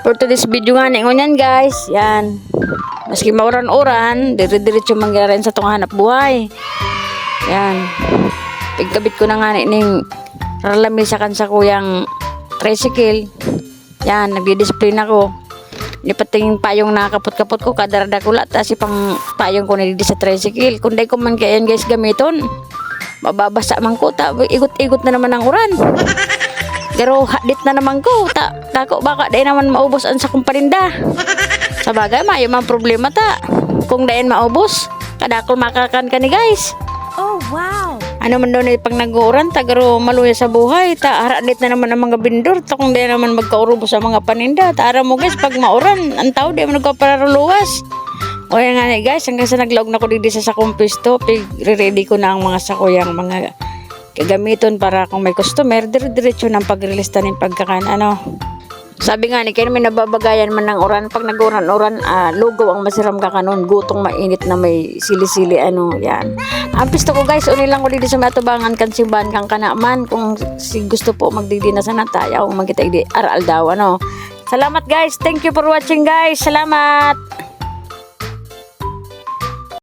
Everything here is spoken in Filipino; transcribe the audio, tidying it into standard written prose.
For today's video nga ningon yan guys. Yan. Maski mauran-uran, dire-diretso manggaran sa tong hanap buhay. Yan. Pagkabit ko na nga ning ralami sa kansa kuyang tricycle. Yan, nagdi-discipline ako. Nipating payong nakakapot-kapot ko kadarada ko lata si pang payong ko nilidi sa tricycle. Kunday ko man kayan guys gamiton. Mababasa man ko ta igot-igot na naman ang uran. Pero hadit na naman ko. Tako baka dahil naman maubos ang sa kong paninda. Sa bagay, mayo man problema ta. Kung dahil maubos, kadakol makakan ka ni guys. Oh, wow! Ano man daw ni pag nag-uuran, tagaro maluya sa buhay. Haradit na naman ang mga bindor. Kung dahil naman magkaurubos sa mga paninda. Ara mo guys, pag mauran, ang tao dahil nagkapararuluwas. O yan nga guys, hanggang sa naglaog na ko dito sa sakong pisto, ready ko na ang mga sakuyang mga gamiton para kung may customer, dire-diretso ng pag-release tanin pagkakan, ano. Sabi nga ni kaya may nababagayan man ng uran, pag nag-uran-uran, lugaw ang masiram ka kanon, gutong mainit na may sili-sili, ano, yan. Ang pisto ko guys, unilang ko dito sa matubangan kan simbahan kang kanaman, kung si gusto po magdidi na sana tayo, magkita idi, aral daw, ano. Salamat guys, thank you for watching guys, salamat!